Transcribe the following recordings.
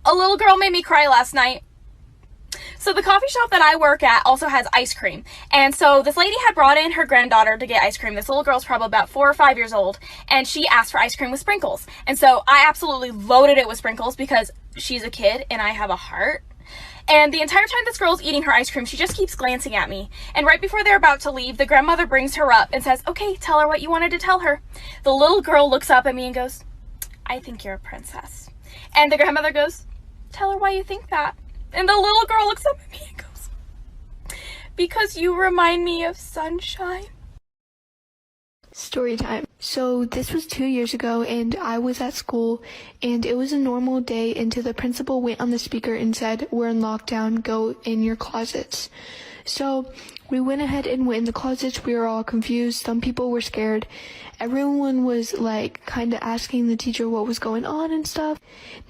A little girl made me cry last night. So the coffee shop that I work at also has ice cream. And so this lady had brought in her granddaughter to get ice cream. This little girl's probably about 4 or 5 years old. And she asked for ice cream with sprinkles. And so I absolutely loaded it with sprinkles because she's a kid and I have a heart. And the entire time this girl's eating her ice cream, she just keeps glancing at me. And right before they're about to leave, the grandmother brings her up and says, "Okay, tell her what you wanted to tell her." The little girl looks up at me and goes, "I think you're a princess." And the grandmother goes, "Tell her why you think that." And the little girl looks up at me and goes, "Because you remind me of sunshine." Story time. So this was 2 years ago and I was at school and it was a normal day until the principal went on the speaker and said, "We're in lockdown, go in your closets." So we went ahead and went in the closets. We were all confused. Some people were scared. Everyone was like kind of asking the teacher what was going on and stuff.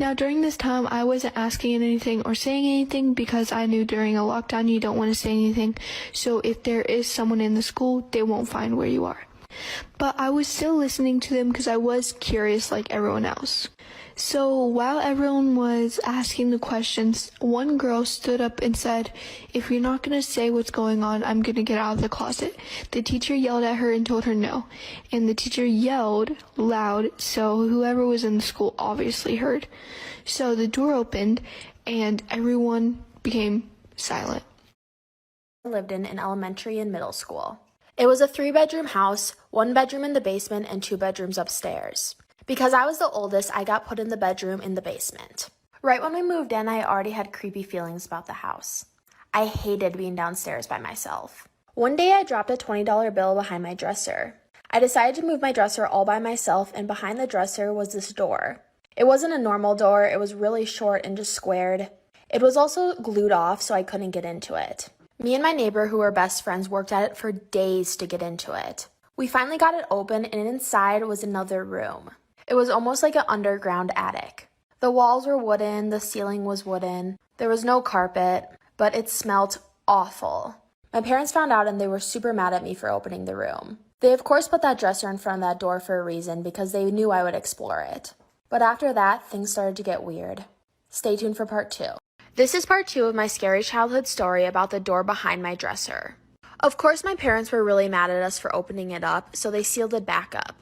Now during this time, I wasn't asking anything or saying anything because I knew during a lockdown you don't want to say anything. So if there is someone in the school, they won't find where you are. But I was still listening to them because I was curious like everyone else. So while everyone was asking the questions, one girl stood up and said, "If you're not going to say what's going on, I'm going to get out of the closet." The teacher yelled at her and told her no. And the teacher yelled loud, so whoever was in the school obviously heard. So the door opened and everyone became silent. I lived in elementary and middle school. It was a 3-bedroom house, 1 bedroom in the basement, and 2 bedrooms upstairs. Because I was the oldest, I got put in the bedroom in the basement. Right when we moved in, I already had creepy feelings about the house. I hated being downstairs by myself. One day I dropped a $20 bill behind my dresser. I decided to move my dresser all by myself, and behind the dresser was this door. It wasn't a normal door, it was really short and just squared. It was also glued off, so I couldn't get into it. Me and my neighbor, who were best friends, worked at it for days to get into it. We finally got it open, and inside was another room. It was almost like an underground attic. The walls were wooden, the ceiling was wooden, there was no carpet, but it smelled awful. My parents found out and they were super mad at me for opening the room. They of course put that dresser in front of that door for a reason because they knew I would explore it. But after that, things started to get weird. Stay tuned for part 2. This is part 2 of my scary childhood story about the door behind my dresser. Of course, my parents were really mad at us for opening it up, so they sealed it back up.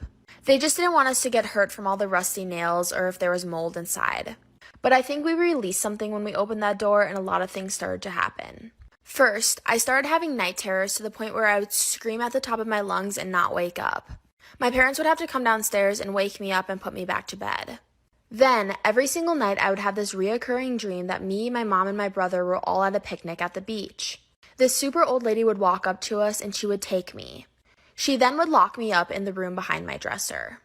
They just didn't want us to get hurt from all the rusty nails or if there was mold inside. But I think we released something when we opened that door and a lot of things started to happen. First, I started having night terrors to the point where I would scream at the top of my lungs and not wake up. My parents would have to come downstairs and wake me up and put me back to bed. Then, every single night, I would have this reoccurring dream that me, my mom, and my brother were all at a picnic at the beach. This super old lady would walk up to us and she would take me. She then would lock me up in the room behind my dresser.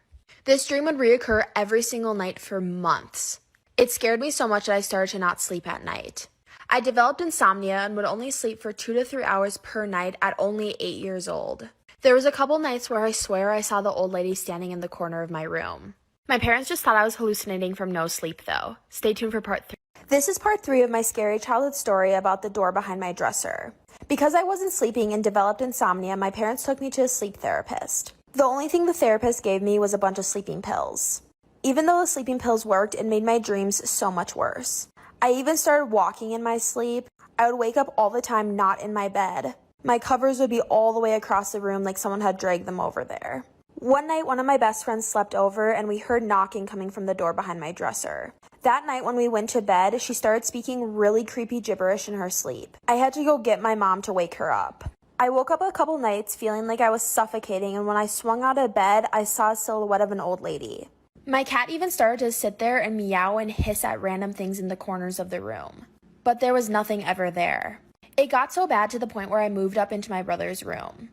This dream would reoccur every single night for months. It scared me so much that I started to not sleep at night. I developed insomnia and would only sleep for 2 to 3 hours per night at only 8 years old. There was a couple nights where I swear I saw the old lady standing in the corner of my room. My parents just thought I was hallucinating from no sleep though. Stay tuned for part 3. This is part 3 of my scary childhood story about the door behind my dresser. Because I wasn't sleeping and developed insomnia, my parents took me to a sleep therapist. The only thing the therapist gave me was a bunch of sleeping pills. Even though the sleeping pills worked, it made my dreams so much worse. I even started walking in my sleep. I would wake up all the time not in my bed. My covers would be all the way across the room like someone had dragged them over there. One night, one of my best friends slept over and we heard knocking coming from the door behind my dresser. That night when we went to bed, she started speaking really creepy gibberish in her sleep. I had to go get my mom to wake her up. I woke up a couple nights feeling like I was suffocating, and when I swung out of bed, I saw a silhouette of an old lady. My cat even started to sit there and meow and hiss at random things in the corners of the room. But there was nothing ever there. It got so bad to the point where I moved up into my brother's room.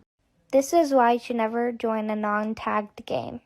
This is why you should never join a non-tagged game.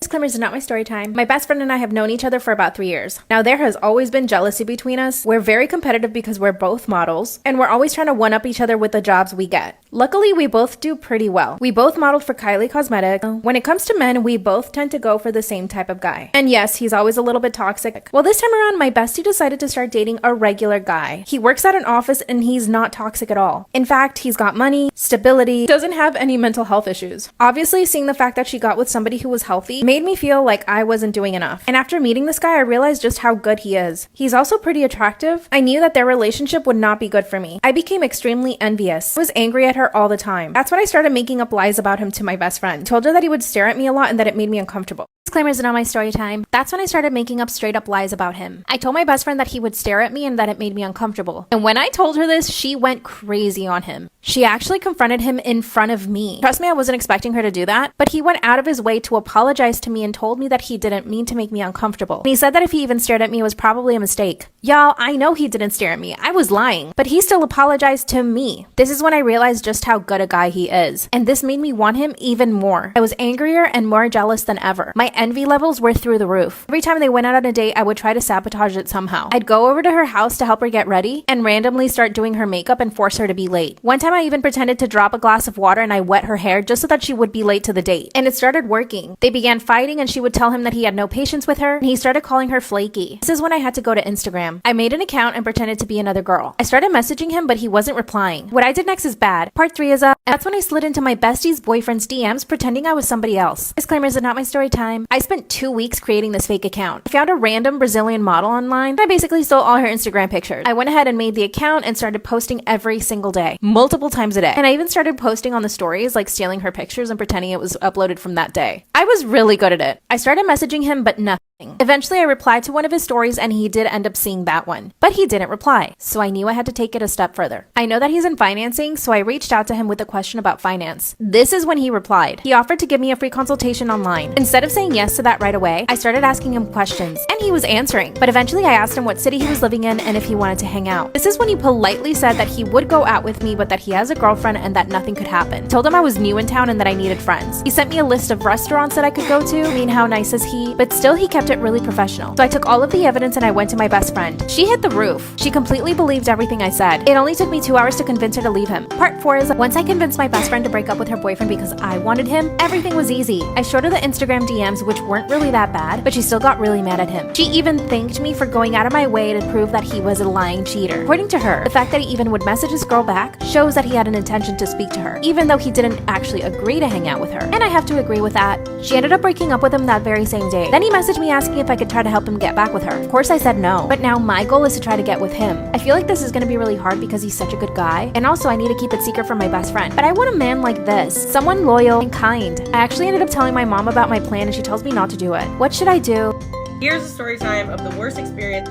Disclaimers are not my story time. My best friend and I have known each other for about 3 years. Now, there has always been jealousy between us. We're very competitive because we're both models, and we're always trying to one-up each other with the jobs we get. Luckily, we both do pretty well. We both modeled for Kylie Cosmetics. When it comes to men, we both tend to go for the same type of guy. And yes, he's always a little bit toxic. Well, this time around, my bestie decided to start dating a regular guy. He works at an office and he's not toxic at all. In fact, he's got money, stability, doesn't have any mental health issues. Obviously, seeing the fact that she got with somebody who was healthy made me feel like I wasn't doing enough. And after meeting this guy, I realized just how good he is. He's also pretty attractive. I knew that their relationship would not be good for me. I became extremely envious. I was angry at her all the time. That's when I started making up lies about him to my best friend. Told her that he would stare at me a lot and that it made me uncomfortable. Disclaimers and on my story time. That's when I started making up straight up lies about him. I told my best friend that he would stare at me and that it made me uncomfortable. And when I told her this, she went crazy on him. She actually confronted him in front of me. Trust me, I wasn't expecting her to do that, but he went out of his way to apologize to me and told me that he didn't mean to make me uncomfortable. And he said that if he even stared at me, it was probably a mistake. Y'all, I know he didn't stare at me. I was lying, but he still apologized to me. This is when I realized just how good a guy he is. And this made me want him even more. I was angrier and more jealous than ever. My envy levels were through the roof. Every time they went out on a date, I would try to sabotage it somehow. I'd go over to her house to help her get ready and randomly start doing her makeup and force her to be late. One time I even pretended to drop a glass of water and I wet her hair just so that she would be late to the date. And it started working. They began fighting and she would tell him that he had no patience with her and he started calling her flaky. This is when I had to go to Instagram. I made an account and pretended to be another girl. I started messaging him but he wasn't replying. What I did next is bad. Part 3 is up. That's when I slid into my bestie's boyfriend's DMs pretending I was somebody else. Disclaimers are not my story time. I spent 2 weeks creating this fake account. I found a random Brazilian model online and I basically stole all her Instagram pictures. I went ahead and made the account and started posting every single day, multiple times a day. And I even started posting on the stories, like stealing her pictures and pretending it was uploaded from that day. I was really good at it. I started messaging him, but nothing. Eventually, I replied to one of his stories and he did end up seeing that one, but he didn't reply, so I knew I had to take it a step further. I know that he's in financing, so I reached out to him with a question about finance. This is when he replied. He offered to give me a free consultation online. Instead of saying yes to that right away, I started asking him questions, and he was answering. But eventually, I asked him what city he was living in and if he wanted to hang out. This is when he politely said that he would go out with me, but that he has a girlfriend and that nothing could happen. Told him I was new in town and that I needed friends. He sent me a list of restaurants that I could go to. I mean, how nice is he? But still, he kept it really professional. So I took all of the evidence and I went to my best friend. She hit the roof. She completely believed everything I said. It only took me 2 hours to convince her to leave him. Part 4 is once I convinced my best friend to break up with her boyfriend because I wanted him, everything was easy. I showed her the Instagram DMs, which weren't really that bad, but she still got really mad at him. She even thanked me for going out of my way to prove that he was a lying cheater. According to her, the fact that he even would message this girl back shows that he had an intention to speak to her, even though he didn't actually agree to hang out with her. And I have to agree with that. She ended up breaking up with him that very same day. Then he messaged me asking if I could try to help him get back with her. Of course I said no, but now my goal is to try to get with him. I feel like this is gonna be really hard because he's such a good guy, and also I need to keep it secret from my best friend. But I want a man like this, someone loyal and kind. I actually ended up telling my mom about my plan and she tells me not to do it. What should I do? Here's a story time of the worst experience